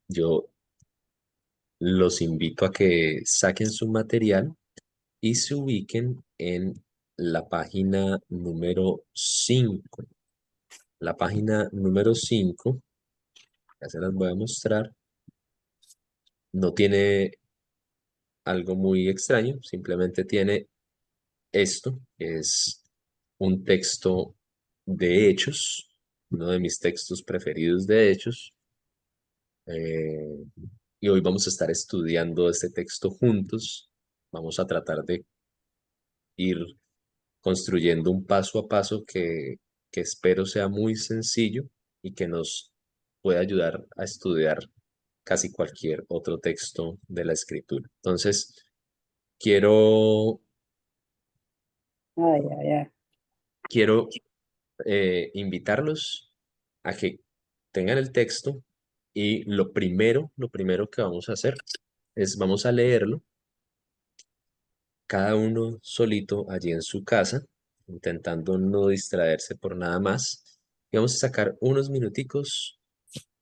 Yo los invito a que saquen su material y se ubiquen en la página número 5. La página número 5, ya se las voy a mostrar, no tiene algo muy extraño, simplemente tiene esto, que es un texto de Hechos, uno de mis textos preferidos de Hechos. eh, y hoy vamos a estar estudiando este texto juntos. Vamos a tratar de ir construyendo un paso a paso que espero sea muy sencillo y que nos pueda ayudar a estudiar casi cualquier otro texto de la escritura. Entonces, quiero, Ay, ay, ay. quiero invitarlos a que tengan el texto y lo primero que vamos a hacer es vamos a leerlo cada uno solito allí en su casa, intentando no distraerse por nada más. Y vamos a sacar unos minuticos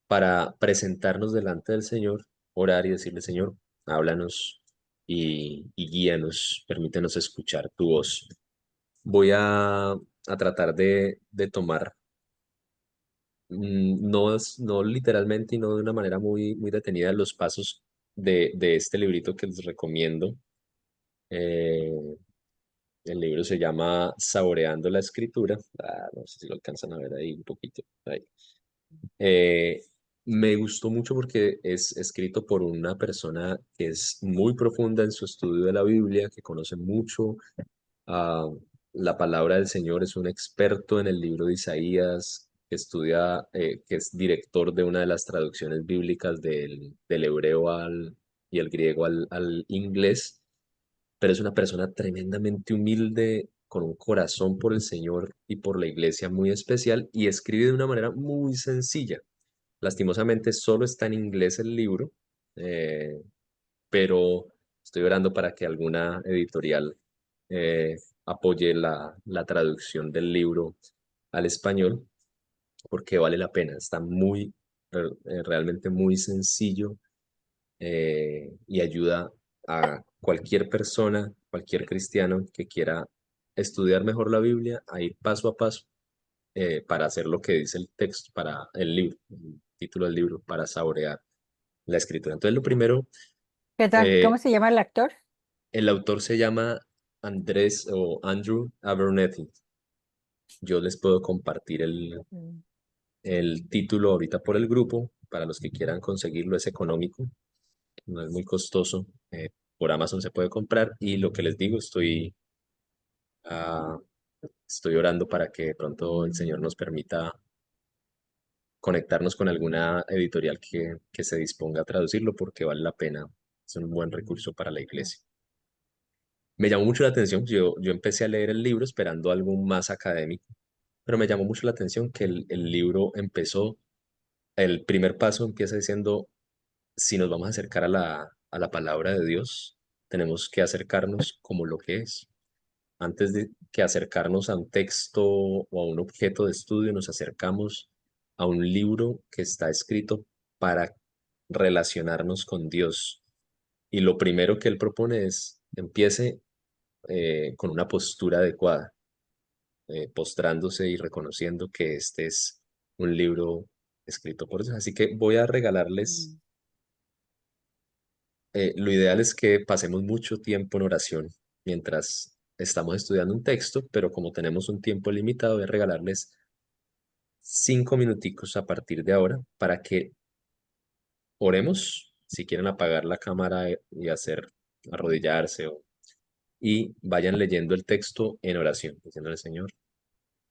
para presentarnos delante del Señor, orar y decirle, Señor, háblanos y guíanos, permítenos escuchar tu voz. Voy a tratar de tomar, no, no literalmente y no de una manera muy detenida, los pasos de este librito que les recomiendo. Eh, El libro se llama Saboreando la Escritura. No sé si lo alcanzan a ver ahí un poquito. Ahí. Eh, Me gustó mucho porque es escrito por una persona que es muy profunda en su estudio de la Biblia, que conoce mucho ah, la palabra del Señor, es un experto en el libro de Isaías, que estudia, que es director de una de las traducciones bíblicas del hebreo y el griego al inglés, pero es una persona tremendamente humilde, con un corazón por el Señor y por la iglesia muy especial, y escribe de una manera muy sencilla. Lastimosamente solo está en inglés el libro, eh, pero estoy orando para que alguna editorial eh, apoye la traducción del libro al español, porque vale la pena. Está realmente muy sencillo, y ayuda a cualquier persona, cualquier cristiano que quiera estudiar mejor la Biblia a ir paso a paso, para hacer lo que dice el texto, para el libro, el título del libro, para saborear la escritura. Entonces, lo primero, ¿Qué tal? ¿Cómo eh, se llama el actor? el autor se llama Andrés o Andrew Abernethy. Yo les puedo compartir Mm. el título ahorita por el grupo, para los que quieran conseguirlo, es económico, no es muy costoso. Por Amazon se puede comprar y lo que les digo, ah, estoy orando para que de pronto el Señor nos permita conectarnos con alguna editorial que se disponga a traducirlo porque vale la pena. Es un buen recurso para la iglesia. Me llamó mucho la atención, yo empecé a leer el libro esperando algo más académico, pero me llamó mucho la atención que el libro empezó, el primer paso empieza diciendo, si nos vamos a acercar a la palabra de Dios, tenemos que acercarnos como lo que es. Antes de que acercarnos a un texto o a un objeto de estudio, nos acercamos a un libro que está escrito para relacionarnos con Dios. Y lo primero que él propone es, empiece con una postura adecuada, postrándose y reconociendo que este es un libro escrito por Dios. Así que voy a regalarles, Mm. lo ideal es que pasemos mucho tiempo en oración mientras estamos estudiando un texto, pero como tenemos un tiempo limitado, voy a regalarles 5 minuticos a partir de ahora para que oremos, si quieren apagar la cámara y hacer arrodillarse y vayan leyendo el texto en oración, diciéndole, Señor,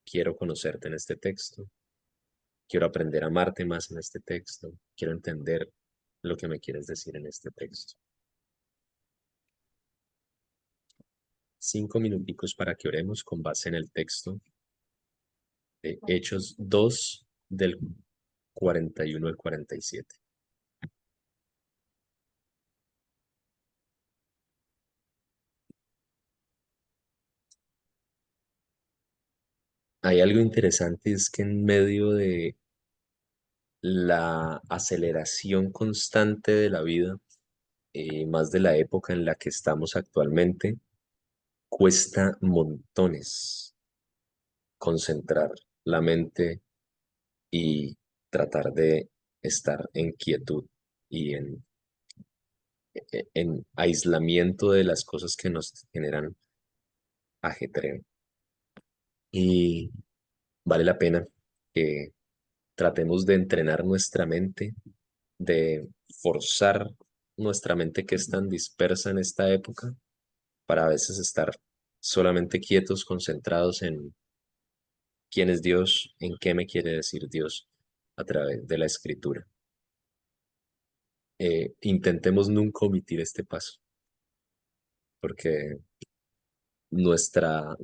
quiero conocerte en este texto, quiero aprender a amarte más en este texto, quiero entender lo que me quieres decir en este texto. 5 minuticos para que oremos con base en el texto de Hechos 2 del 41 al 47. Hay algo interesante, es que en medio de la aceleración constante de la vida, más de la época en la que estamos actualmente, cuesta montones concentrar la mente y tratar de estar en quietud y en aislamiento de las cosas que nos generan ajetreo. Y vale la pena que tratemos de entrenar nuestra mente, de forzar nuestra mente que es tan dispersa en esta época para a veces estar solamente quietos, concentrados en quién es Dios, en qué me quiere decir Dios a través de la escritura. Intentemos nunca omitir este paso, porque nuestra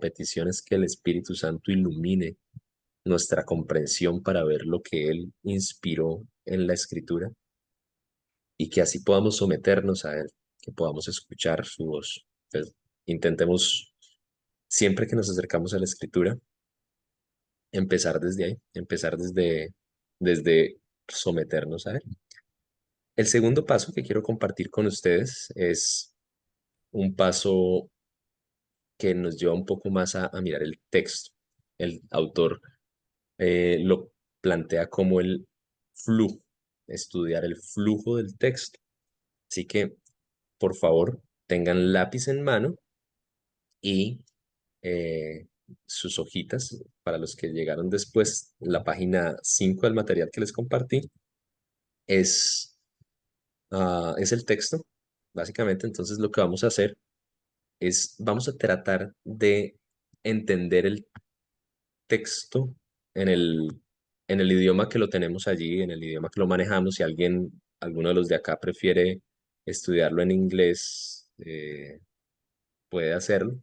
petición es que el Espíritu Santo ilumine nuestra comprensión para ver lo que Él inspiró en la escritura y que así podamos someternos a Él, que podamos escuchar su voz. Entonces, intentemos, siempre que nos acercamos a la escritura, empezar desde ahí, empezar desde someternos a Él. El segundo paso que quiero compartir con ustedes es un paso que nos lleva un poco más a mirar el texto. El autor lo plantea como el flujo, estudiar el flujo del texto. Así que, por favor, tengan lápiz en mano y eh, sus hojitas. Para los que llegaron después, la página 5 del material que les compartí es, es el texto, básicamente. Entonces, lo que vamos a hacer es, vamos a tratar de entender el texto en en el idioma que lo tenemos allí, en el idioma que lo manejamos. Si alguno de los de acá prefiere estudiarlo en inglés, puede hacerlo.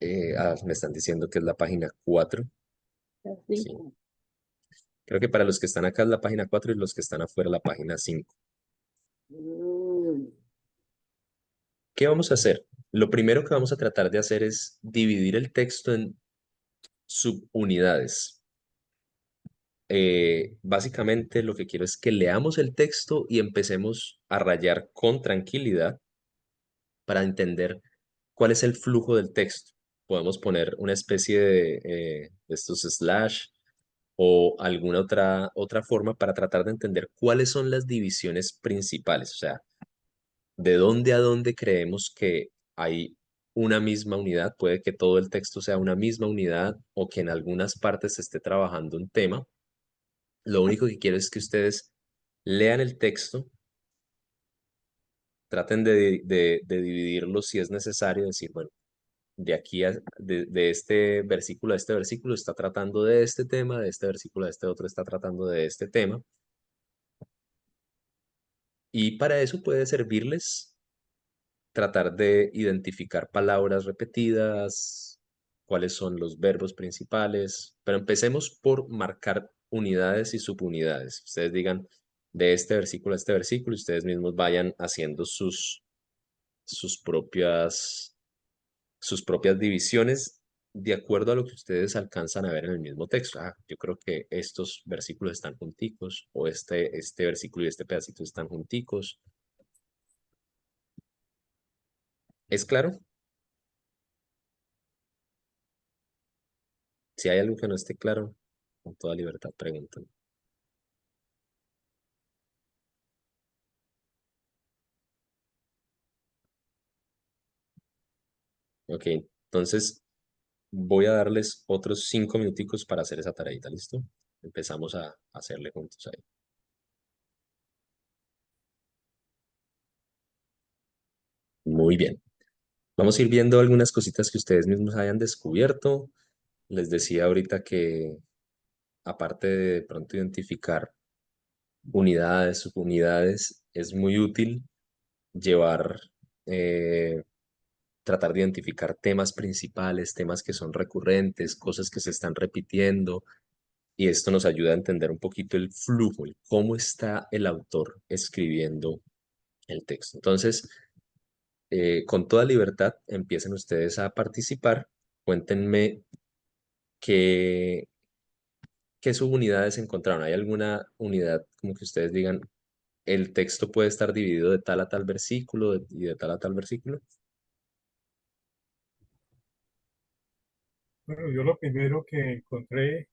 Me están diciendo que es la página 4. Así. Sí. Creo que para los que están acá es la página 4 y los que están afuera la página 5. Mm. ¿Qué vamos a hacer? Lo primero que vamos a tratar de hacer es dividir el texto en subunidades. Básicamente lo que quiero es que leamos el texto y empecemos a rayar con tranquilidad para entender cuál es el flujo del texto. Podemos poner una especie de estos slash o alguna otra forma para tratar de entender cuáles son las divisiones principales, o sea, de dónde a dónde creemos que hay una misma unidad. Puede que todo el texto sea una misma unidad o que en algunas partes se esté trabajando un tema. Lo único que quiero es que ustedes lean el texto, traten de dividirlo si es necesario, decir, bueno, de este versículo a este versículo está tratando de este tema, de este versículo a este otro está tratando de este tema. Y para eso puede servirles tratar de identificar palabras repetidas, cuáles son los verbos principales, pero empecemos por marcar unidades y subunidades. Ustedes digan de este versículo a este versículo, y ustedes mismos vayan haciendo sus sus propias divisiones de acuerdo a lo que ustedes alcanzan a ver en el mismo texto. Yo creo que estos versículos están junticos, o este versículo y este pedacito están junticos. ¿Es claro? Si hay algo que no esté claro, con toda libertad preguntan. Ok, entonces voy a darles otros 5 minuticos para hacer esa tareita, ¿listo? Empezamos a hacerle juntos ahí. Muy bien. Vamos a ir viendo algunas cositas que ustedes mismos hayan descubierto. Les decía ahorita que aparte de pronto identificar unidades, subunidades, es muy útil llevar, eh, tratar de identificar temas principales, temas que son recurrentes, cosas que se están repitiendo, y esto nos ayuda a entender un poquito el flujo, el cómo está el autor escribiendo el texto. Entonces, con toda libertad, empiecen ustedes a participar. Cuéntenme ¿qué, qué subunidades encontraron? ¿Hay alguna unidad como que ustedes digan, el texto puede estar dividido de tal a tal versículo y de tal a tal versículo? Bueno, yo lo primero que encontré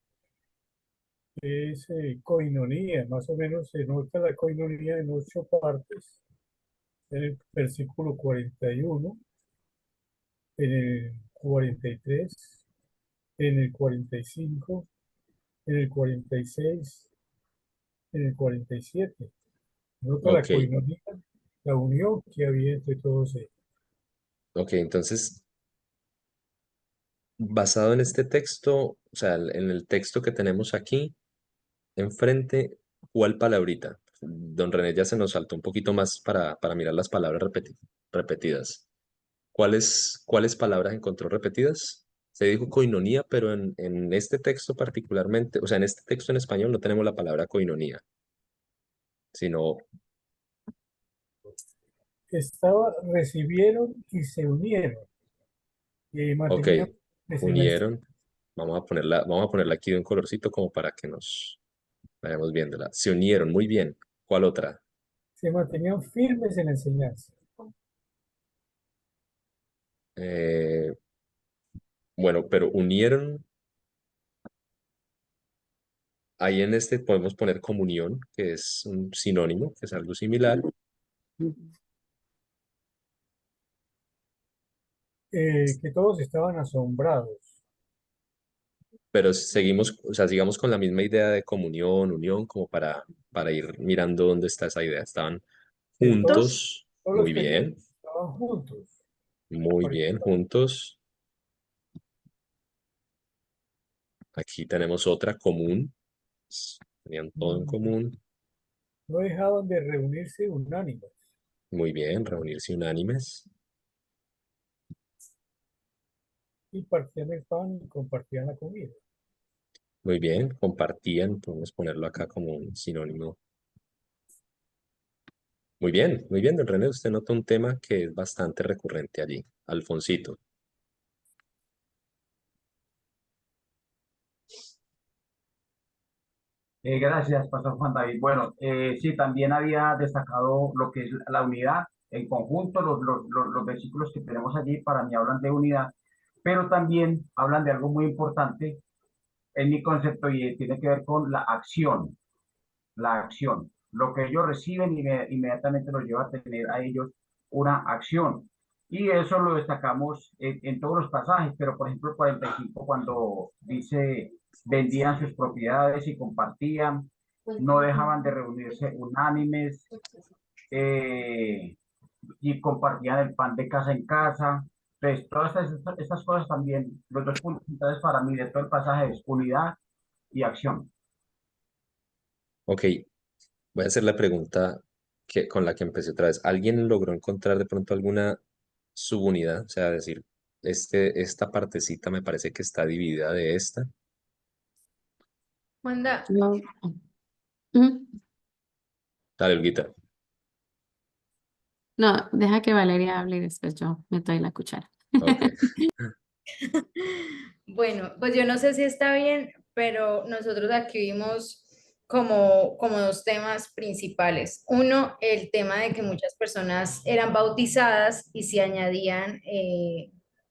es coinonía, más o menos se nota la coinonía en 8 partes, en el versículo 41, en el 43, en el 45, en el 46, en el 47. Nota la Ok, coinonía, la unión que había entre todos ellos. ok, entonces, basado en este texto, o sea, en el texto que tenemos aquí, enfrente, ¿cuál palabrita? Don René ya se nos saltó un poquito más para mirar las palabras repetidas. ¿Cuáles palabras encontró repetidas? Se dijo coinonía, pero en este texto particularmente, o sea, en este texto en español no tenemos la palabra coinonía, sino, Recibieron y se unieron, y ok, mantenían en la unieron. Vamos a ponerla aquí de un colorcito como para que nos vayamos viéndola. Se unieron, muy bien. ¿Cuál otra? se mantenían firmes en la enseñanza. Eh, bueno, pero unieron, ahí en este podemos poner comunión, que es un sinónimo, que es algo similar, Que todos estaban asombrados. pero seguimos, o sea, sigamos con la misma idea de comunión, unión, como para ir mirando dónde está esa idea. Estaban Que todos, juntos, todos los creyentes estaban juntos. muy Por bien, ejemplo, juntos. Aquí tenemos otra común, tenían todo en común, no dejaban de reunirse unánimes muy bien, reunirse unánimes, y partían el pan y compartían la comida. muy bien, compartían, podemos ponerlo acá como un sinónimo. Muy bien, don René, usted nota un tema que es bastante recurrente allí. Alfonsito. Gracias, Pastor Juan David. Bueno, sí, también había destacado lo que es la unidad en conjunto, los versículos que tenemos allí para mí hablan de unidad, pero también hablan de algo muy importante en mi concepto y tiene que ver con la acción. Lo que ellos reciben inmediatamente los lleva a tener a ellos una acción. Y eso lo destacamos en todos los pasajes, pero por ejemplo el 45 cuando dice vendían sus propiedades y compartían, no dejaban de reunirse unánimes eh, y compartían el pan de casa en casa. Entonces, todas estas cosas también, los dos puntos entonces para mí de todo el pasaje es unidad y acción. Ok, voy a hacer la pregunta con la que empecé otra vez. ¿Alguien logró encontrar de pronto alguna subunidad? O sea, decir, esta partecita me parece que está dividida de esta. Wanda, no. Mm, Dale, Olguita. no, deja que Valeria hable y después yo me doy la cuchara. Ok. Bueno, pues yo no sé si está bien, pero nosotros aquí vimos como dos temas principales. Uno, el tema de que muchas personas eran bautizadas y se añadían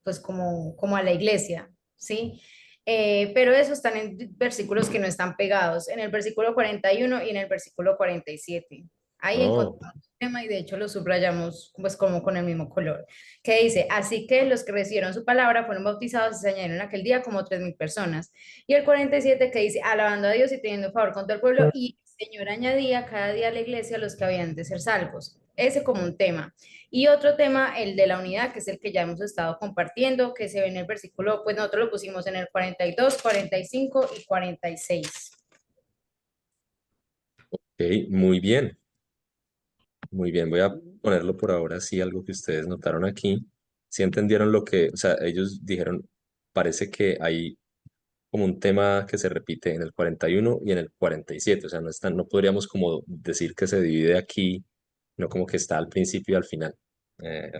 pues como a la iglesia, ¿sí? Pero eso están en versículos que no están pegados, en el versículo 41 y en el versículo 47. Ahí Oh, encontramos el tema y de hecho lo subrayamos pues como con el mismo color que dice, así que los que recibieron su palabra fueron bautizados y se añadieron aquel día como 3.000 personas. Y el 47 que dice, alabando a Dios y teniendo favor con todo el pueblo, y el Señor añadía cada día a la iglesia los que habían de ser salvos. Ese como un tema. Y otro tema, el de la unidad, que es el que ya hemos estado compartiendo, que se ve en el versículo, pues nosotros lo pusimos en el 42, 45 y 46. ok, muy bien. Muy bien, voy a ponerlo por ahora, sí, algo que ustedes notaron aquí. Si entendieron lo que, o sea, ellos dijeron, parece que hay como un tema que se repite en el 41 y en el 47, o sea, no podríamos como decir que se divide aquí, no como que está al principio y al final. Eh,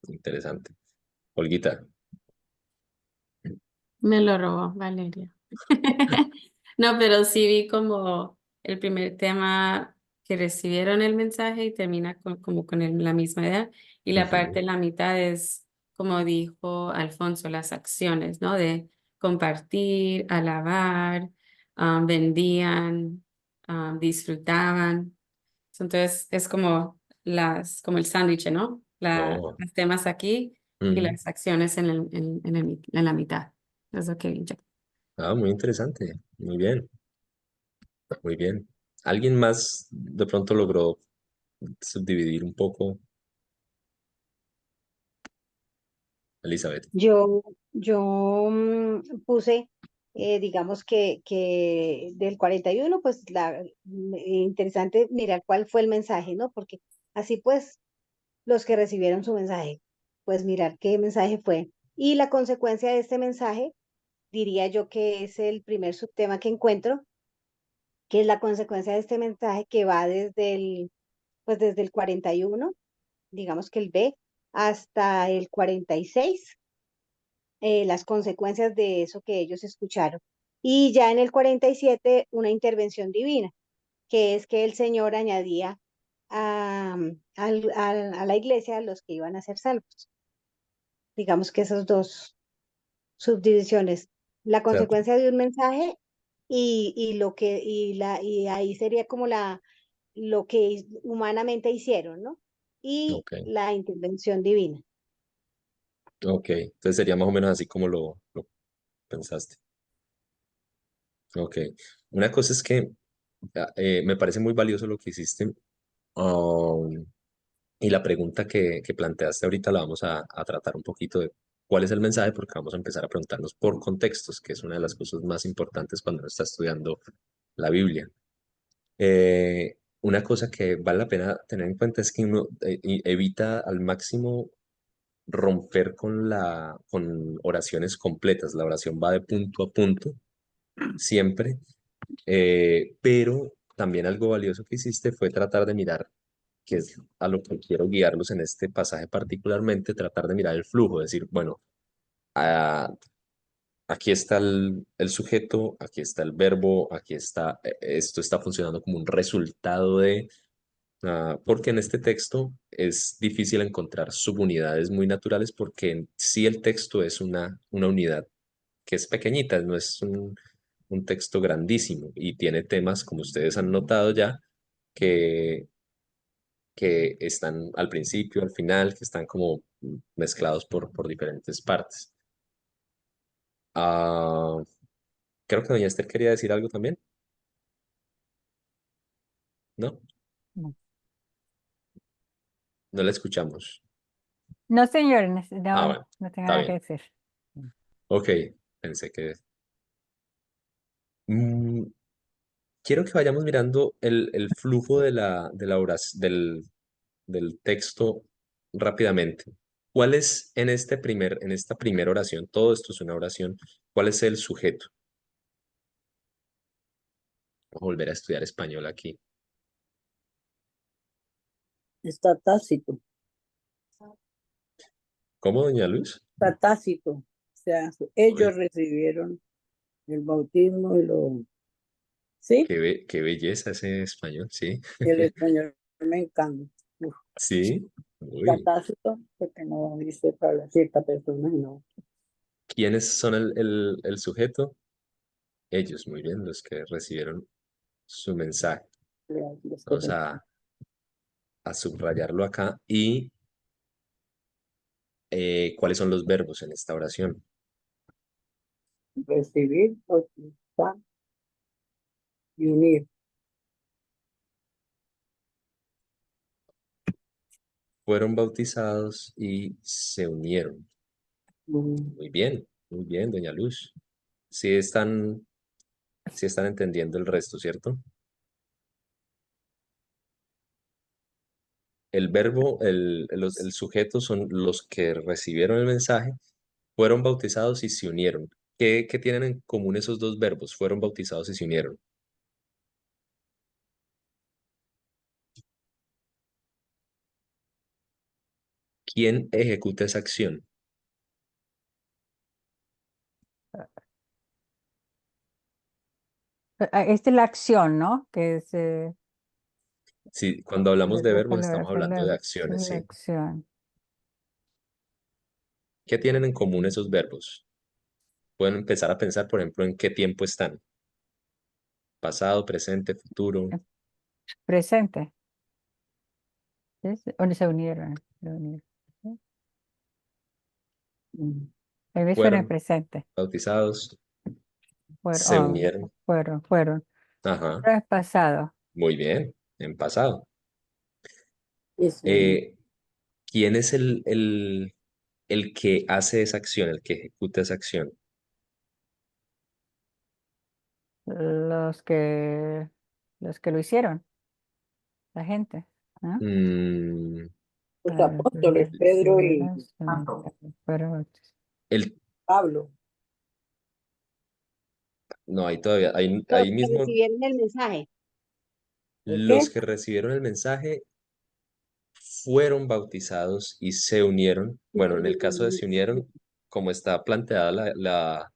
Interesante. Olguita, Me lo robó Valeria. No, pero sí vi como el primer tema que recibieron el mensaje y termina como con la misma idea. Y la parte Ujú. en la mitad es, como dijo Alfonso, las acciones, ¿no? De compartir, alabar, vendían, disfrutaban. Entonces es como como el sándwich, ¿no? No. Los temas aquí y Ujú. las acciones en la mitad. Es lo que vi yo. Ah, muy interesante. Muy bien, muy bien. ¿Alguien más de pronto logró subdividir un poco, Elizabeth? Yo puse, digamos que del 41 pues interesante mirar cuál fue el mensaje, ¿no? Porque así pues los que recibieron su mensaje, pues mirar qué mensaje fue. Y la consecuencia de este mensaje, diría yo que es el primer subtema que encuentro, que es la consecuencia de este mensaje que va pues desde el 41, digamos que el B, hasta el 46, las consecuencias de eso que ellos escucharon. Y ya en el 47, una intervención divina, que es que el Señor añadía a la iglesia a los que iban a ser salvos. Digamos que esas dos subdivisiones, la O sea, consecuencia de un mensaje y ahí sería como lo que humanamente hicieron, ¿no? Y ok, la intervención divina. ok. Entonces sería más o menos así como lo pensaste. Ok. Una cosa es que me parece muy valioso lo que hiciste. um, y la pregunta que planteaste ahorita la vamos a tratar un poquito de cuál es el mensaje, porque vamos a empezar a preguntarnos por contextos, que es una de las cosas más importantes cuando uno está estudiando la Biblia. Una cosa que vale la pena tener en cuenta es que uno evita al máximo romper con oraciones completas. La oración va de punto a punto, siempre, pero también algo valioso que hiciste fue tratar de mirar, que es a lo que quiero guiarlos en este pasaje particularmente, tratar de mirar el flujo, decir, bueno, ah, aquí está el sujeto, aquí está el verbo, aquí está, esto está funcionando como un resultado de. Porque en este texto es difícil encontrar subunidades muy naturales porque en sí el texto es una unidad que es pequeñita, no es un texto grandísimo y tiene temas, como ustedes han notado ya, que, que están al principio, al final, que están como mezclados por diferentes partes. Ah, creo que doña Esther quería decir algo también, ¿no? No, No la escuchamos. no, señor, Ah, no, bueno, no tengo está nada que bien. decir. Ok, pensé que. Mm, quiero que vayamos mirando el flujo del texto rápidamente. ¿Cuál es en esta primera oración? Todo esto es una oración. ¿Cuál es el sujeto? Voy a volver a estudiar español aquí. Está tácito, ¿Cómo, doña Luz? está tácito. O sea, Uy, ellos recibieron el bautismo sí, qué belleza ese español, sí. el español me encanta. Uf, Sí. está Uy. tácito porque no dice para cierta persona, no. ¿Quiénes son el sujeto? Ellos, muy bien, los que recibieron su mensaje. Los que Vamos a subrayarlo acá. ¿Y cuáles son los verbos en esta oración? recibir, bautizar y unir. Fueron bautizados y se unieron. Mm, Muy bien, doña Luz. Sí están entendiendo el resto, ¿cierto? El verbo, el sujeto son los que recibieron el mensaje, fueron bautizados y se unieron. ¿Qué tienen en común esos dos verbos? Fueron bautizados y se unieron. ¿Quién ejecuta esa acción? Esta es la acción, ¿no? Que es Sí, cuando hablamos de verbos estamos hablando de la acciones, sí. acción. ¿Qué tienen en común esos verbos? Pueden empezar a pensar, por ejemplo, en qué tiempo están. Pasado, presente, futuro. Presente. ¿Sí? ¿Dónde se unieron? Se unieron. ¿Sí? A mí suena en Fueron presente. bautizados, se Fueron, unieron. fueron. Ajá, Ahora es pasado. muy bien, en pasado. Eso. ¿Quién es el que hace esa acción, el que ejecuta esa acción? Los que, los que lo hicieron, la gente. ¿No? Mm, Los apóstoles, Pedro y Santo. Fueron el, Pablo. no, ahí todavía, Los ahí que mismo, recibieron el mensaje. ¿El los qué? que recibieron el mensaje fueron bautizados y se unieron. Bueno, en el caso de se unieron, como está planteada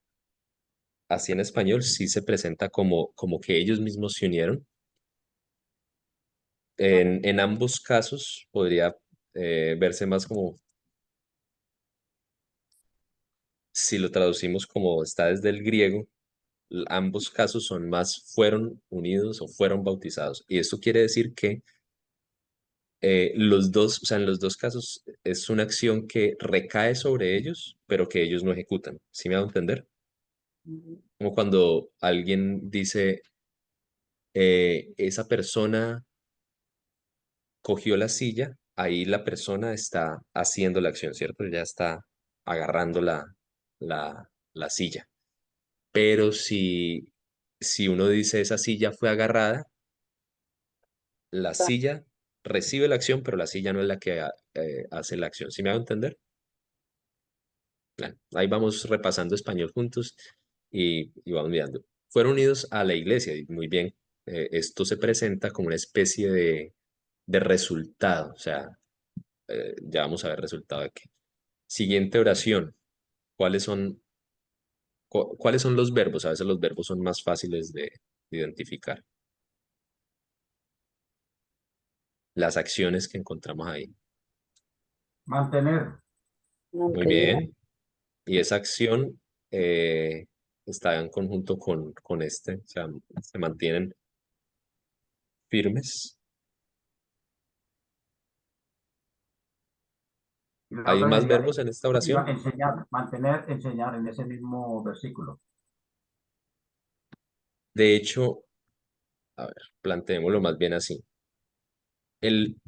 así en español, sí se presenta como que ellos mismos se unieron. En ambos casos podría verse más como, si lo traducimos como está desde el griego, ambos casos son más fueron unidos o fueron bautizados. Y esto quiere decir que los dos, o sea, en los dos casos es una acción que recae sobre ellos, pero que ellos no ejecutan. ¿Sí me hago entender? Como cuando alguien dice, esa persona cogió la silla, ahí la persona está haciendo la acción, ¿cierto? Ya está agarrando la silla. Pero si uno dice esa silla fue agarrada, la silla recibe la acción, pero la silla no es la que hace la acción. ¿Sí me hago entender? Bueno, ahí vamos repasando español juntos y vamos mirando. Fueron unidos a la iglesia y muy bien. Esto se presenta como una especie de resultado. O sea, ya vamos a ver resultado aquí. Siguiente oración. ¿Cuáles son, cuáles son los verbos? A veces los verbos son más fáciles de identificar. Las acciones que encontramos ahí. Mantener. Muy Mantener. bien. Y esa acción está en conjunto con este. O sea, se mantienen firmes. Y la ¿Hay otra más sería verbos en esta oración? enseñar, mantener, enseñar en ese mismo versículo. De hecho, a ver, planteémoslo más bien así. El,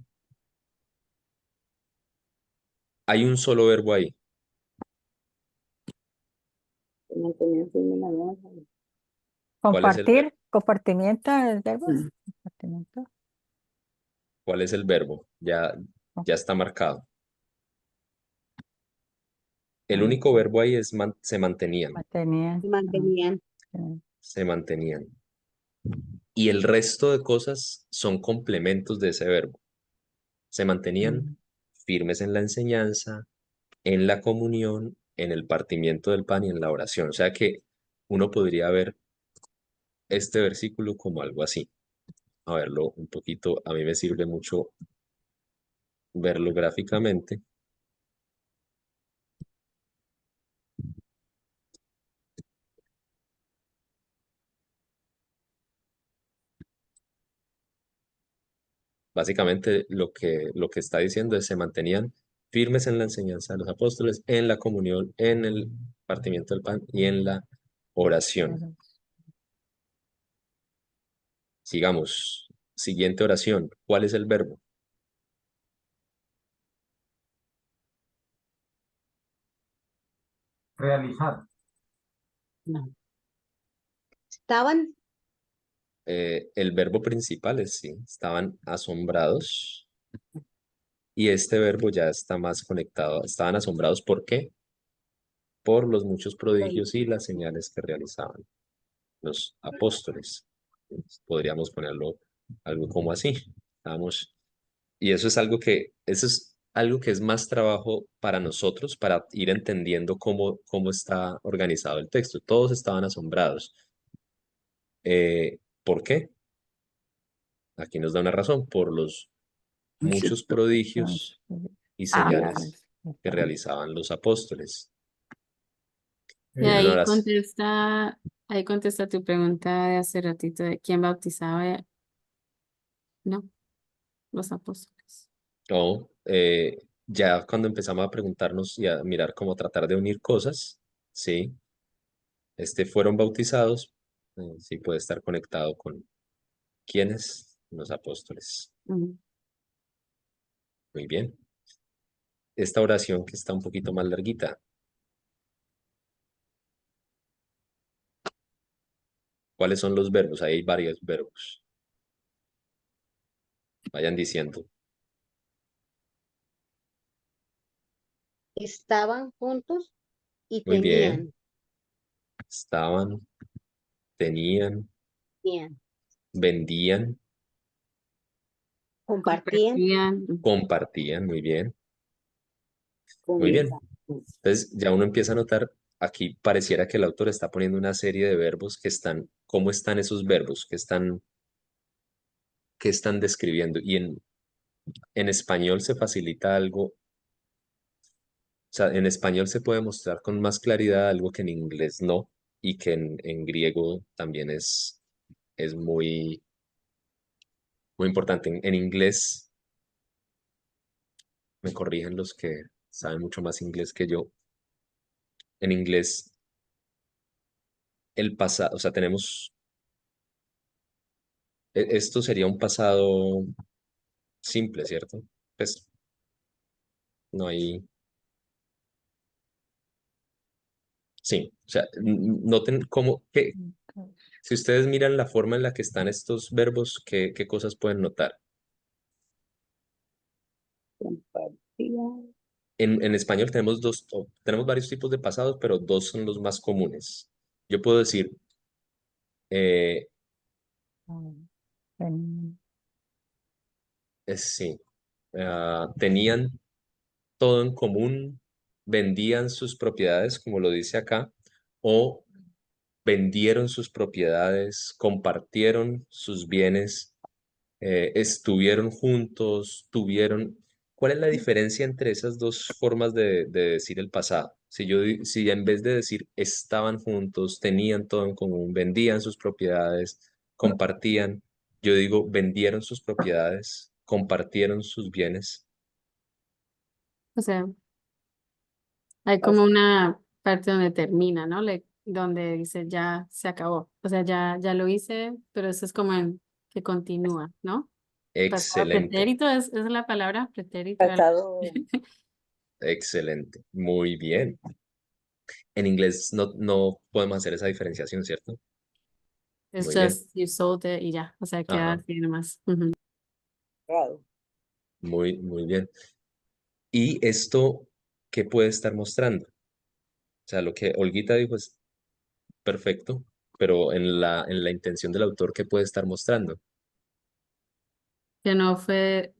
hay un solo verbo ahí. Mantener firme la norma. ¿Cuál es el verbo? Compartimiento del verbo. Mm. Compartimiento. ¿Cuál es el verbo? Ya está marcado. El único verbo ahí es se mantenían. Mantenían. Se mantenían. Se mantenían. Y el resto de cosas son complementos de ese verbo. Se mantenían firmes en la enseñanza, en la comunión, en el partimiento del pan y en la oración. O sea que uno podría ver este versículo como algo así. A verlo un poquito, a mí me sirve mucho verlo gráficamente. Básicamente lo que está diciendo es se mantenían firmes en la enseñanza de los apóstoles, en la comunión, en el partimiento del pan y en la oración. Sigamos. Siguiente oración. ¿Cuál es el verbo? Realizar. No. Estaban El verbo principal es sí, estaban asombrados. Y este verbo ya está más conectado. Estaban asombrados, ¿por qué? Por los muchos prodigios y las señales que realizaban los apóstoles. Podríamos ponerlo algo como así. Vamos. Y eso es algo que es más trabajo para nosotros, para ir entendiendo cómo está organizado el texto. Todos estaban asombrados. ¿Por qué? Aquí nos da una razón, por los muchos prodigios y señales que realizaban los apóstoles. Y En Eh, ahí contesta tu pregunta de hace ratito de quién bautizaba, no, los apóstoles. O ya cuando empezamos a preguntarnos y a mirar cómo tratar de unir cosas, sí, fueron bautizados, sí puede estar conectado con quiénes, los apóstoles. Ujú. Muy bien. Esta oración que está un poquito más larguita. ¿Cuáles son los verbos? Ahí hay varios verbos. Vayan diciendo. Estaban juntos y Muy bien. tenían, Estaban, tenían, tenían, vendían, compartían, Compartían, compartían. Muy bien. Muy bien. Comienza. Entonces ya uno empieza a notar, aquí pareciera que el autor está poniendo una serie de verbos que están, ¿cómo están esos verbos? ¿Qué están describiendo? Y en español se facilita algo, o sea, en español se puede mostrar con más claridad algo que en inglés no, y que en griego también es muy, muy importante. En inglés, me corrigen los que saben mucho más inglés que yo, en inglés el pasado, o sea, tenemos, esto sería un pasado simple, ¿cierto? Pues no hay, sí, o sea, noten cómo, que, si ustedes miran la forma en la que están estos verbos, ¿qué cosas pueden notar? Compartían. En español tenemos tenemos varios tipos de pasados, pero dos son los más comunes. Yo puedo decir, eh, Ven- sí, tenían todo en común, vendían sus propiedades, como lo dice acá, o vendieron sus propiedades, compartieron sus bienes, estuvieron juntos, tuvieron. ¿Cuál es la diferencia entre esas dos formas de decir el pasado? Si en vez de decir estaban juntos, tenían todo en común, vendían sus propiedades, compartían, yo digo vendieron sus propiedades, compartieron sus bienes. o sea, hay como una parte donde termina, ¿no? Donde dice ya se acabó. O sea, ya lo hice, pero eso es como en que continúa, ¿no? Pasado Excelente, pretérito es la palabra pretérito. Pasado. excelente, muy bien. En inglés no podemos hacer esa diferenciación, ¿cierto? Es Muy bien. just you sold it y ya. O sea, queda Ajá, así nomás. Ujú. Pasado. muy bien. ¿Y esto qué puede estar mostrando? O sea, lo que Olguita dijo es perfecto, pero en la intención del autor, ¿qué puede estar mostrando? Que no fue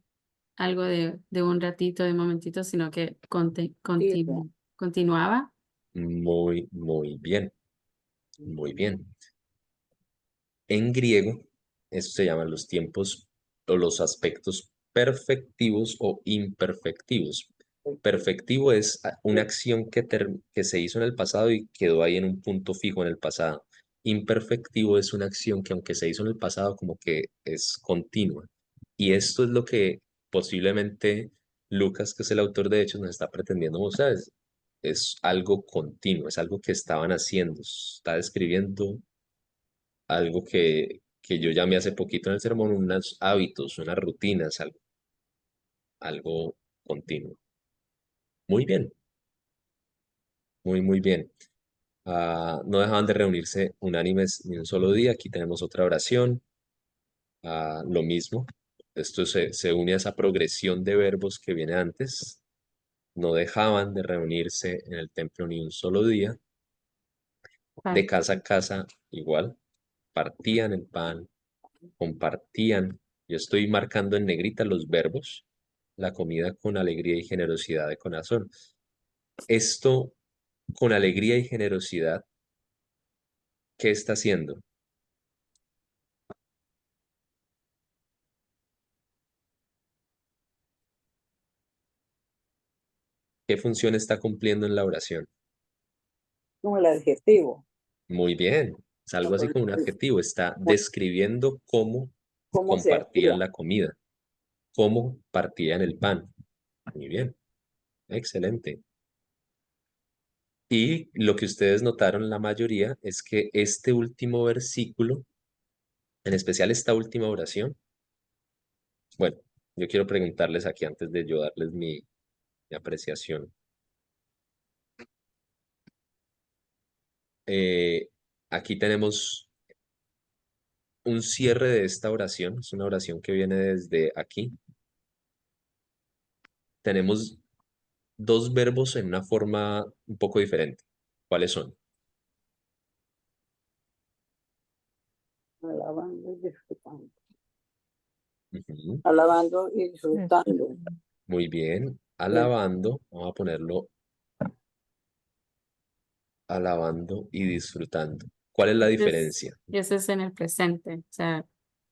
algo de un ratito, de un momentito, sino que Continua. continuaba. Muy bien, muy bien. En griego, esto se llaman los tiempos o los aspectos perfectivos o imperfectivos. Perfectivo es una acción que se hizo en el pasado y quedó ahí en un punto fijo en el pasado. Imperfectivo es una acción que aunque se hizo en el pasado, como que es continua. Y esto es lo que posiblemente Lucas, que es el autor de Hechos, nos está pretendiendo mostrar. Es algo continuo, es algo que estaban haciendo. Está describiendo algo que yo llamé hace poquito en el sermón, unos hábitos, unas rutinas, algo continuo. Muy bien, muy bien. No dejaban de reunirse unánimes ni un solo día. Aquí tenemos otra oración. Lo mismo. Esto se une a esa progresión de verbos que viene antes. No dejaban de reunirse en el templo ni un solo día. De casa a casa igual. Partían el pan, compartían. Yo estoy marcando en negrita los verbos. La comida con alegría y generosidad de corazón. Esto con alegría y generosidad, ¿qué está haciendo? ¿Qué función está cumpliendo en la oración? Como el adjetivo. Muy bien. Es algo así como un adjetivo. Está describiendo cómo ¿Cómo se compartían hacía? la comida, cómo partían el pan. Muy bien. Excelente. Y lo que ustedes notaron la mayoría es que este último versículo, en especial esta última oración, bueno, yo quiero preguntarles aquí antes de yo darles mi apreciación. Eh, Aquí tenemos un cierre de esta oración, es una oración que viene desde aquí. Tenemos dos verbos en una forma un poco diferente. ¿Cuáles son? Alabando y disfrutando. Ujú. Alabando y disfrutando. Muy bien. Eh, Alabando, vamos a ponerlo alabando y disfrutando. ¿Cuál es la diferencia? Y eso es en el presente, o sea,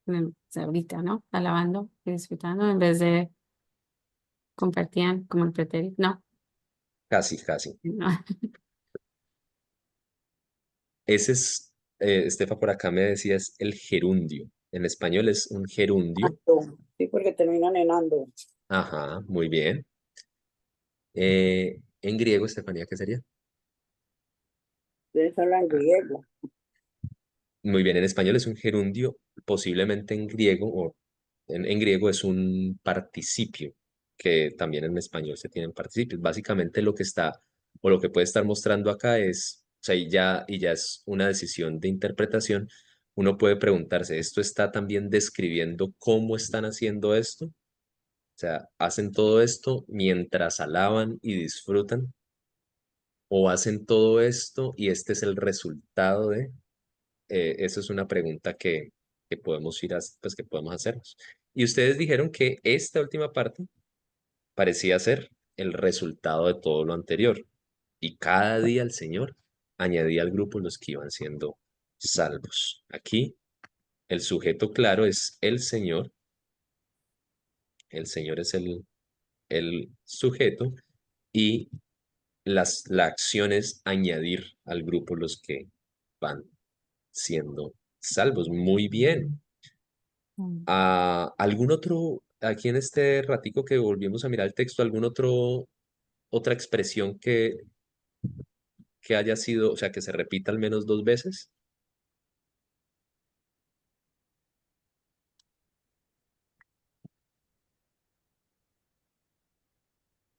o sea, ahorita, ¿no? Alabando y disfrutando en vez de compartían como el pretérito. No, Casi, casi. no. Ese es, Estefa por acá me decía, es el gerundio. En español es un gerundio. ando. Sí, porque terminan en ando. Ajá, muy bien. En griego, Estefanía, ¿qué sería? Ustedes hablan Ah, griego. muy bien, en español es un gerundio, posiblemente en griego, o en griego es un participio, que también en español se tienen participios. Básicamente lo que está, o lo que puede estar mostrando acá es, o sea, y ya es una decisión de interpretación, uno puede preguntarse, ¿esto está también describiendo cómo están haciendo esto? O sea, ¿hacen todo esto mientras alaban y disfrutan? ¿O hacen todo esto y este es el resultado de? Esa es una pregunta que podemos pues que podemos hacernos. Y ustedes dijeron que esta última parte parecía ser el resultado de todo lo anterior. Y cada día el Señor añadía al grupo los que iban siendo salvos. Aquí el sujeto claro es el Señor es el sujeto y la acción es añadir al grupo los que van siendo salvos. Muy bien. Mm. ¿Algún otro, aquí en este ratico que volvimos a mirar el texto, otra expresión que haya sido, o sea, que se repita al menos dos veces?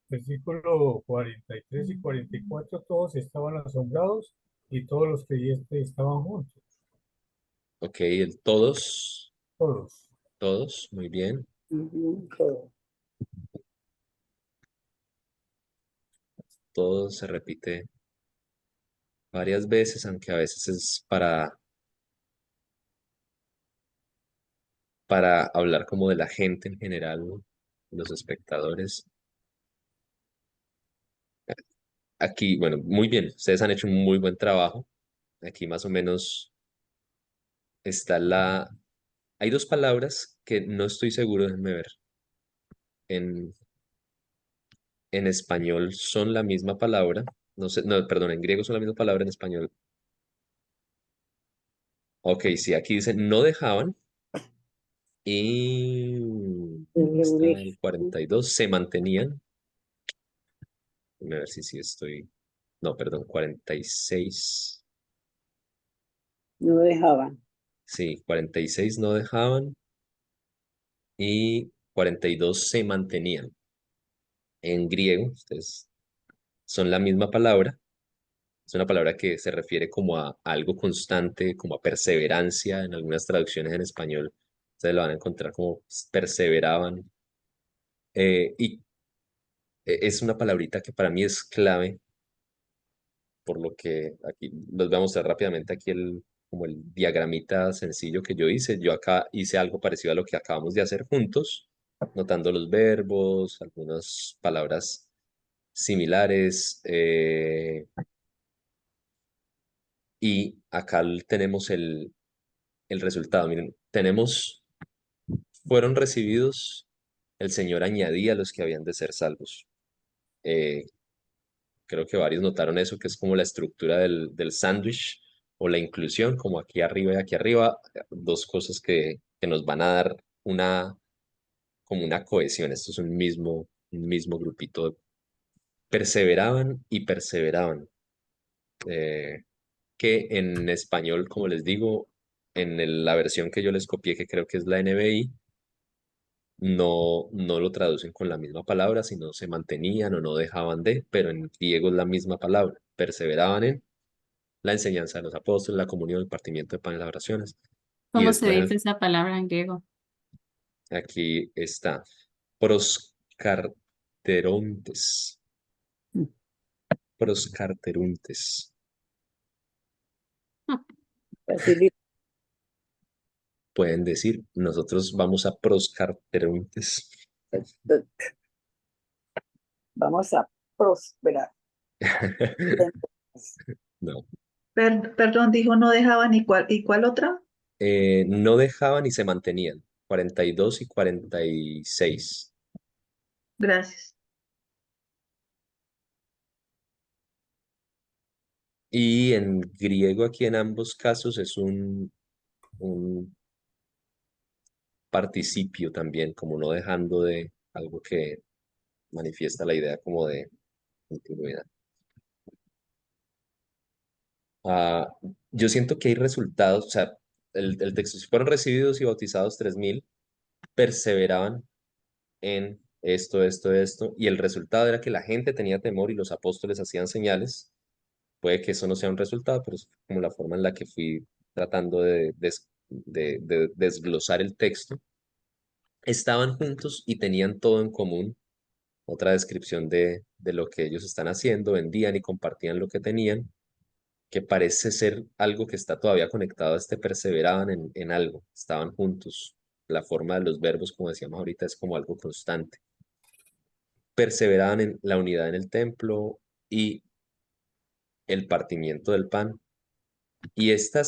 Versículo 43 y 44, todos estaban asombrados y todos los creyentes estaban juntos. Ok, el todos, Todos. todos, muy bien. Ujú, todo. Todos se repite varias veces, aunque a veces es para hablar como de la gente en general, los espectadores. Aquí, bueno, muy bien, ustedes han hecho un muy buen trabajo. Aquí más o menos está hay dos palabras que no estoy seguro, déjenme ver. En, en español son la misma palabra. No sé, no, perdón, en griego son la misma palabra, en español. Ok, sí, aquí dice no dejaban y ¿dónde está Reunir. el 42? Se mantenían. Déjenme ver si sí estoy. No, perdón, 46. No dejaban. Sí, 46 no dejaban y 42 se mantenían. En griego, ustedes son la misma palabra. Es una palabra que se refiere como a algo constante, como a perseverancia. En algunas traducciones en español ustedes lo van a encontrar como perseveraban. Y es una palabrita que para mí es clave, por lo que aquí les voy a mostrar rápidamente aquí como el diagramita sencillo que yo hice. Yo acá hice algo parecido a lo que acabamos de hacer juntos, notando los verbos, algunas palabras similares. Y acá tenemos el resultado. Miren, fueron recibidos, el Señor añadía a los que habían de ser salvos. Eh, creo que varios notaron eso, que es como la estructura del sándwich o la inclusión, como aquí arriba y aquí arriba, dos cosas que nos van a dar como una cohesión. Esto es un mismo grupito. Perseveraban y perseveraban. Que en español, como les digo, la versión que yo les copié, que creo que es la NBI, no lo traducen con la misma palabra, sino se mantenían o no dejaban de, pero en griego es la misma palabra. Perseveraban en la enseñanza de los apóstoles, la comunión, el partimiento de pan y las oraciones. Y ¿Cómo se después dice esa palabra en griego? aquí está, proscarterontes, Mm. proscarteruntes. Ah, Facilito. Pueden decir, nosotros vamos a proscarterontes. Vamos a prosperar. No, Perdón, dijo no dejaban y cuál otra. no dejaban y se mantenían, 42 y 46. Gracias. Y en griego aquí en ambos casos es un participio también, como no dejando de algo que manifiesta la idea como de continuidad. Ah, yo siento que hay resultados, o sea, el texto, si fueron recibidos y bautizados 3.000, perseveraban en esto, y el resultado era que la gente tenía temor y los apóstoles hacían señales. Puede que eso no sea un resultado, pero es como la forma en la que fui tratando de desglosar el texto. Estaban juntos y tenían todo en común. Otra descripción de lo que ellos están haciendo, vendían y compartían lo que tenían, que parece ser algo que está todavía conectado a perseveraban en algo, estaban juntos. La forma de los verbos, como decíamos ahorita, es como algo constante. Perseveraban en la unidad en el templo y el partimiento del pan. Y esto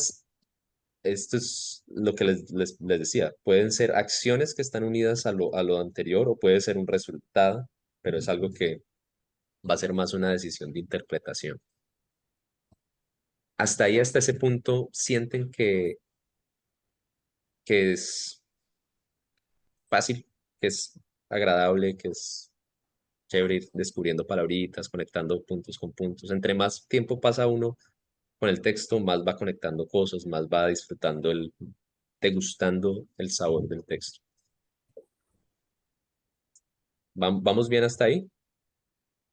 es lo que les decía, pueden ser acciones que están unidas a lo anterior o puede ser un resultado, pero es algo que va a ser más una decisión de interpretación. Hasta ahí, hasta ese punto, sienten que es fácil, que es agradable, que es chévere ir descubriendo palabritas, conectando puntos con puntos. Entre más tiempo pasa uno con el texto, más va conectando cosas, más va disfrutando degustando el sabor del texto. ¿Vamos bien hasta ahí?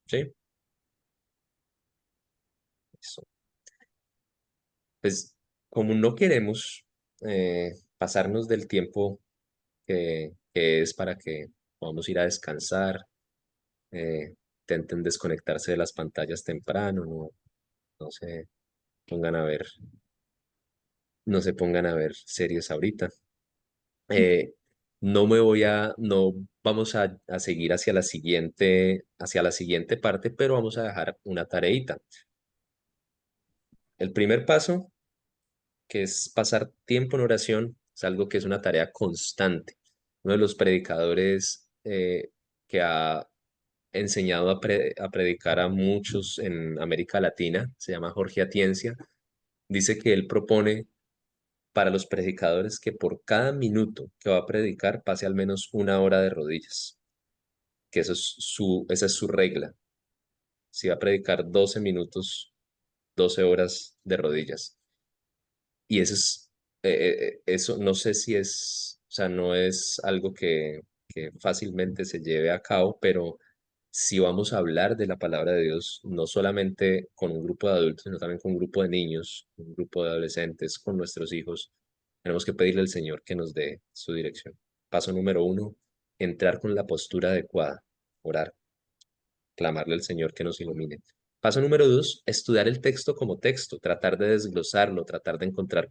¿Sí? Eso. Pues como no queremos pasarnos del tiempo que es para que podamos ir a descansar, intenten desconectarse de las pantallas temprano, no se pongan a ver, no se pongan a ver series ahorita. Eh, no vamos a seguir hacia la siguiente parte, pero vamos a dejar una tareita. El primer paso, que es pasar tiempo en oración, es algo que es una tarea constante. Uno de los predicadores que ha enseñado a predicar a muchos en América Latina, se llama Jorge Atiencia, dice que él propone para los predicadores que por cada minuto que va a predicar pase al menos una hora de rodillas, que esa es su regla. Si va a predicar 12 minutos, 12 horas de rodillas. Y eso no sé si o sea, no es algo que fácilmente se lleve a cabo, pero si vamos a hablar de la palabra de Dios, no solamente con un grupo de adultos, sino también con un grupo de niños, un grupo de adolescentes, con nuestros hijos, tenemos que pedirle al Señor que nos dé su dirección. Paso número 1, entrar con la postura adecuada, orar, clamarle al Señor que nos ilumine. Paso número 2, estudiar el texto como texto, tratar de desglosarlo, tratar de encontrar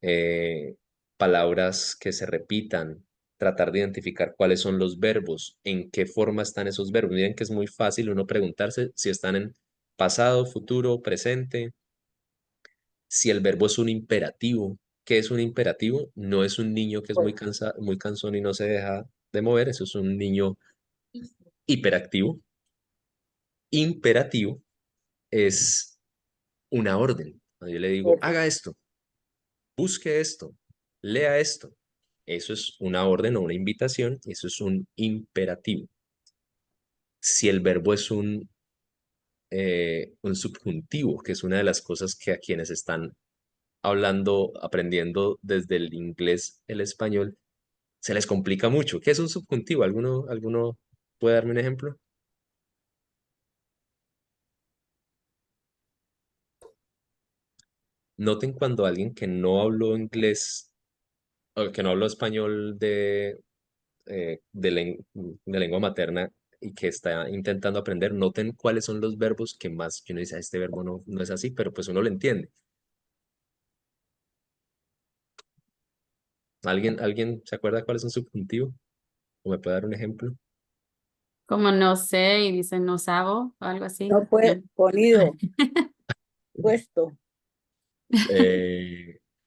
eh, palabras que se repitan, tratar de identificar cuáles son los verbos, en qué forma están esos verbos. Miren que es muy fácil uno preguntarse si están en pasado, futuro, presente, si el verbo es un imperativo. ¿Qué es un imperativo? No es un niño que es muy cansón y no se deja de mover, eso es un niño hiperactivo. Imperativo es una orden. Cuando yo le digo, haga esto, busque esto, lea esto. Eso es una orden o una invitación, eso es un imperativo. Si el verbo es un subjuntivo, que es una de las cosas que a quienes están hablando, aprendiendo desde el inglés, el español, se les complica mucho. ¿Qué es un subjuntivo? ¿Alguno puede darme un ejemplo? Noten cuando alguien que no habló inglés o que no habló español de lengua materna y que está intentando aprender, noten cuáles son los verbos que más, que uno dice, "Ah, este verbo no es así", pero pues uno lo entiende. ¿Alguien se acuerda cuál es un subjuntivo? ¿O me puede dar un ejemplo? Como no sé y dicen no sabo o algo así. No fue ponido, puesto.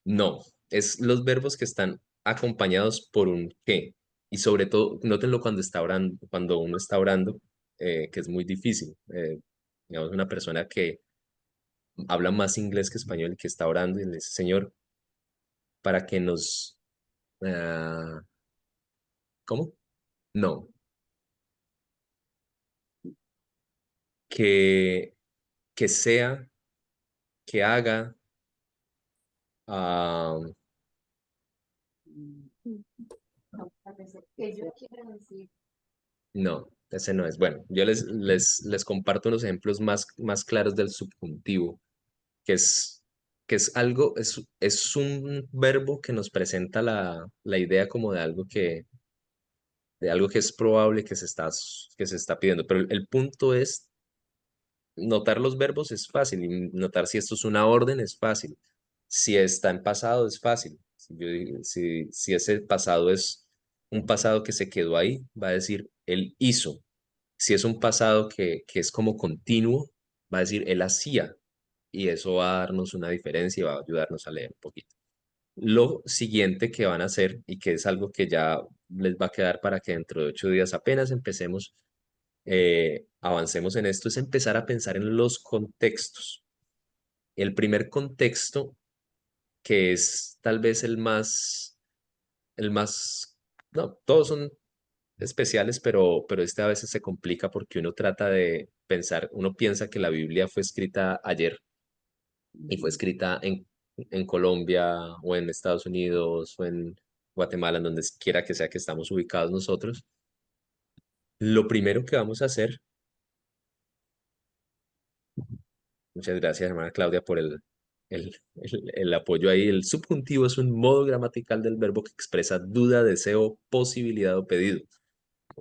No, es los verbos que están acompañados por un que. Y sobre todo, nótenlo cuando está orando, cuando uno está orando, que es muy difícil. Digamos, una persona que habla más inglés que español y que está orando y le dice, Señor, para que nos... ah, ¿cómo? No, que, que sea, que haga, ah, no, ese no es. Bueno, yo les comparto unos ejemplos más claros del subjuntivo, que es, que es algo, es un verbo que nos presenta la idea como de algo que es probable que se está pidiendo. Pero el punto es, notar los verbos es fácil, y notar si esto es una orden es fácil. Si está en pasado es fácil. Si ese pasado es un pasado que se quedó ahí, va a decir él hizo. Si es un pasado que es como continuo, va a decir él hacía. Y eso va a darnos una diferencia y va a ayudarnos a leer un poquito. Lo siguiente que van a hacer, y que es algo que ya les va a quedar para que dentro de 8 días apenas empecemos, avancemos en esto, es empezar a pensar en los contextos. El primer contexto, que es tal vez no, todos son especiales, pero este a veces se complica porque uno trata de pensar, uno piensa que la Biblia fue escrita ayer y fue escrita en Colombia o en Estados Unidos o en Guatemala, en donde quiera que sea que estamos ubicados nosotros. Lo primero que vamos a hacer, muchas gracias, hermana Claudia, por el apoyo ahí. El subjuntivo es un modo gramatical del verbo que expresa duda, deseo, posibilidad o pedido.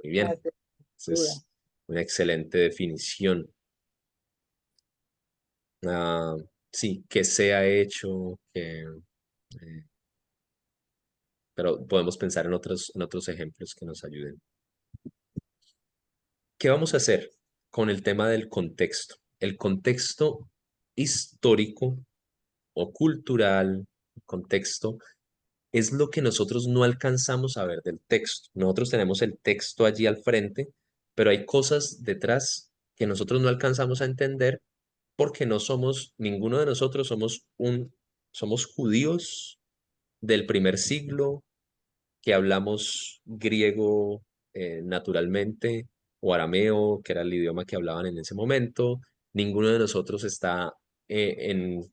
Muy bien, Gracias, esa duda. es una excelente definición. Ah, sí, que sea hecho, pero podemos pensar en otros ejemplos que nos ayuden. ¿Qué vamos a hacer con el tema del contexto? El contexto histórico o cultural, contexto, es lo que nosotros no alcanzamos a ver del texto. Nosotros tenemos el texto allí al frente, pero hay cosas detrás que nosotros no alcanzamos a entender porque no somos, ninguno de nosotros somos judíos del primer siglo que hablamos griego naturalmente o arameo, que era el idioma que hablaban en ese momento. Ninguno de nosotros está en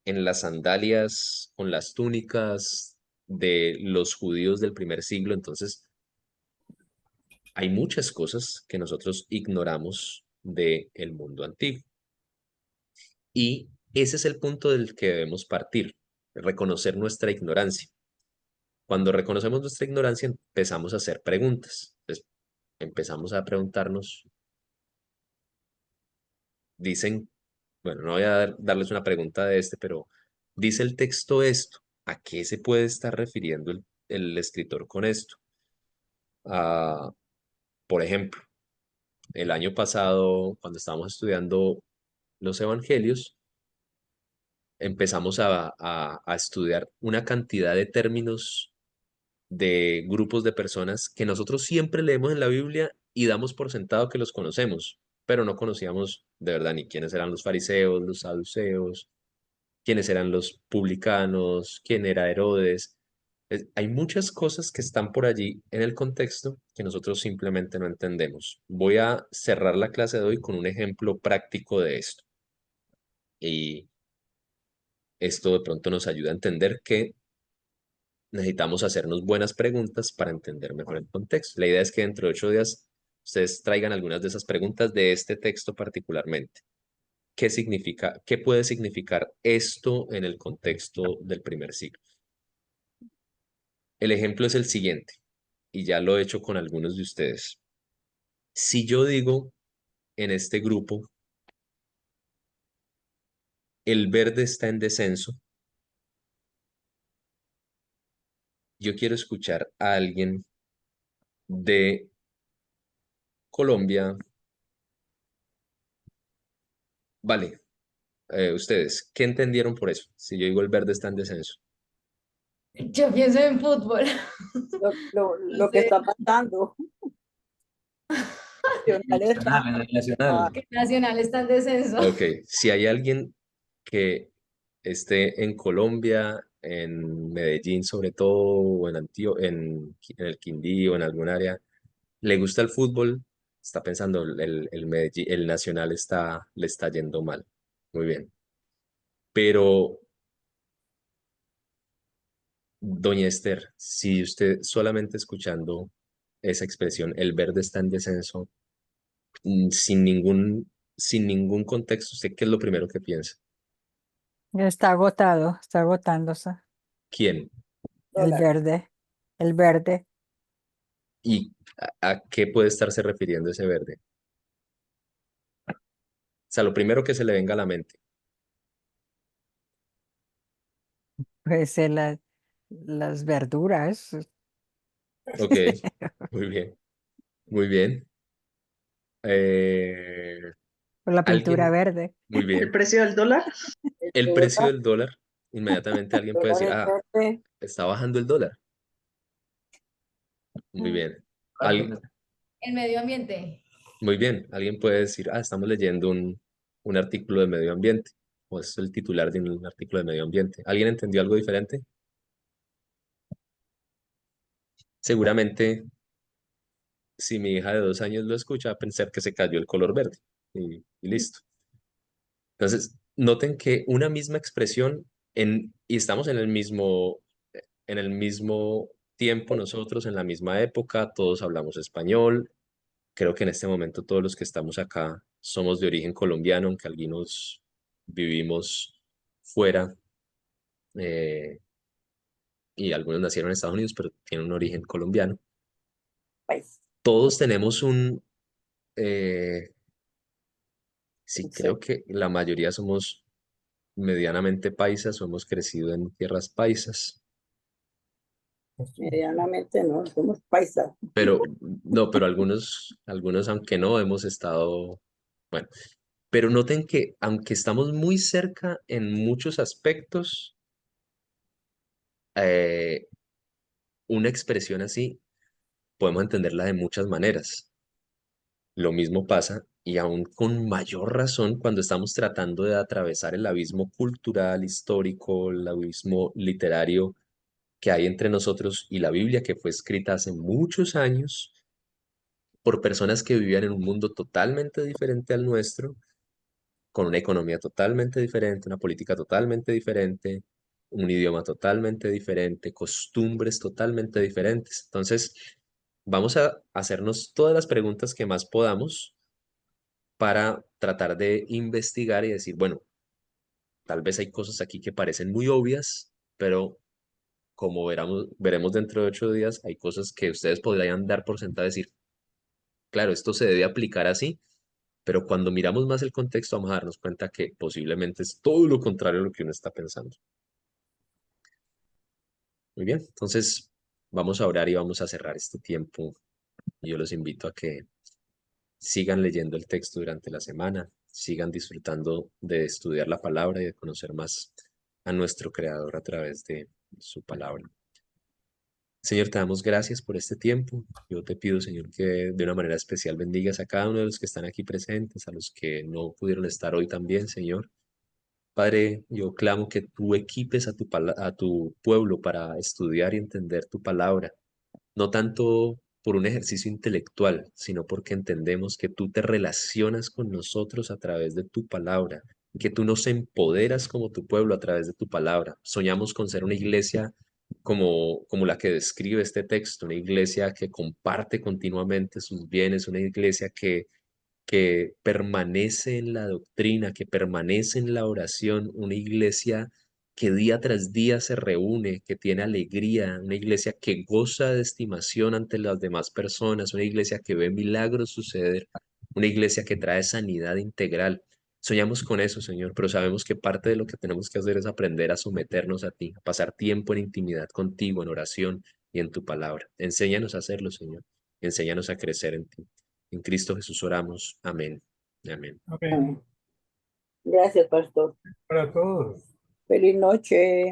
las sandalias, con las túnicas de los judíos del primer siglo. Entonces, hay muchas cosas que nosotros ignoramos del mundo antiguo. Y ese es el punto del que debemos partir, reconocer nuestra ignorancia. Cuando reconocemos nuestra ignorancia, empezamos a hacer preguntas. Entonces, empezamos a preguntarnos, dicen, bueno, no voy a darles una pregunta de pero dice el texto esto, ¿a qué se puede estar refiriendo el escritor con esto? Ah, por ejemplo, el año pasado, cuando estábamos estudiando los evangelios, empezamos a estudiar una cantidad de términos de grupos de personas que nosotros siempre leemos en la Biblia y damos por sentado que los conocemos. pero no conocíamos de verdad ni quiénes eran los fariseos, los saduceos, quiénes eran los publicanos, quién era Herodes. Hay muchas cosas que están por allí en el contexto que nosotros simplemente no entendemos. Voy a cerrar la clase de hoy con un ejemplo práctico de esto. Y esto de pronto nos ayuda a entender que necesitamos hacernos buenas preguntas para entender mejor el contexto. La idea es que dentro de 8 días ustedes traigan algunas de esas preguntas de este texto particularmente. ¿Qué significa, qué puede significar esto en el contexto del primer siglo? El ejemplo es el siguiente, y ya lo he hecho con algunos de ustedes. Si yo digo en este grupo, el verde está en descenso, yo quiero escuchar a alguien de Colombia. Vale, ustedes, ¿qué entendieron por eso? Si yo digo el verde está en descenso. Yo pienso en fútbol. Lo que está pasando. Nacional está- Nacional, en el Nacional. Que Nacional está en descenso. Ok, si hay alguien que esté en Colombia, en Medellín sobre todo, o en el Quindío, en algún área, le gusta el fútbol, está pensando el Medellín, el Nacional le está yendo mal. Muy bien. Pero, doña Esther, si usted solamente escuchando esa expresión, el verde está en descenso, sin ningún contexto, ¿usted qué es lo primero que piensa? Está agotado, está agotándose. ¿Quién? El Dólar. verde, el verde. ¿Y a qué puede estarse refiriendo ese verde? O sea, lo primero que se le venga a la mente. Puede ser las verduras. Ok, muy bien, muy bien. Eh, Por la pintura alguien, verde. muy ¿El bien. precio del dólar? El precio del dólar, inmediatamente alguien puede Dólar decir, es ah, verde. está bajando el dólar. Muy Mm. bien. Al- El medio ambiente. Muy bien, alguien puede decir, ah, estamos leyendo un artículo de medio ambiente, o es el titular de un artículo de medio ambiente. ¿Alguien entendió algo diferente? Seguramente, si mi hija de 2 años lo escucha, va a pensar que se cayó el color verde y listo. Entonces, noten que una misma expresión y estamos en el mismo tiempo nosotros, en la misma época, todos hablamos español. Creo que en este momento todos los que estamos acá somos de origen colombiano, aunque algunos vivimos fuera eh, y algunos nacieron en Estados Unidos, pero tienen un origen colombiano. País. Todos tenemos eh, sí, Sí, creo que la mayoría somos medianamente paisas o hemos crecido en tierras paisas, medianamente no, somos paisas. pero no, pero algunos aunque no, hemos estado, bueno, pero noten que aunque estamos muy cerca en muchos aspectos, eh, una expresión así podemos entenderla de muchas maneras. Lo mismo pasa y aún con mayor razón cuando estamos tratando de atravesar el abismo cultural, histórico, el abismo literario que hay entre nosotros y la Biblia, que fue escrita hace muchos años por personas que vivían en un mundo totalmente diferente al nuestro, con una economía totalmente diferente, una política totalmente diferente, un idioma totalmente diferente, costumbres totalmente diferentes. Entonces, vamos a hacernos todas las preguntas que más podamos para tratar de investigar y decir, bueno, tal vez hay cosas aquí que parecen muy obvias, pero como veremos dentro de 8 días, hay cosas que ustedes podrían dar por sentado y decir, claro, esto se debe aplicar así, pero cuando miramos más el contexto vamos a darnos cuenta que posiblemente es todo lo contrario a lo que uno está pensando. Muy bien, entonces vamos a orar y vamos a cerrar este tiempo. Yo los invito a que sigan leyendo el texto durante la semana, sigan disfrutando de estudiar la palabra y de conocer más a nuestro Creador a través de su palabra. Señor, te damos gracias por este tiempo. Yo te pido, Señor, que de una manera especial bendigas a cada uno de los que están aquí presentes, a los que no pudieron estar hoy también, Señor. Padre, yo clamo que tú equipes a tu pueblo para estudiar y entender tu palabra, no tanto por un ejercicio intelectual, sino porque entendemos que tú te relacionas con nosotros a través de tu palabra, que tú nos empoderas como tu pueblo a través de tu palabra. Soñamos con ser una iglesia como la que describe este texto, una iglesia que comparte continuamente sus bienes, una iglesia que permanece en la doctrina, que permanece en la oración, una iglesia que día tras día se reúne, que tiene alegría, una iglesia que goza de estimación ante las demás personas, una iglesia que ve milagros suceder, una iglesia que trae sanidad integral. Soñamos con eso, Señor, pero sabemos que parte de lo que tenemos que hacer es aprender a someternos a ti, a pasar tiempo en intimidad contigo, en oración y en tu palabra. Enséñanos a hacerlo, Señor. Enséñanos a crecer en ti. En Cristo Jesús oramos. Amén. Amén. Amén. Amén. Gracias, pastor. Para todos. Feliz noche.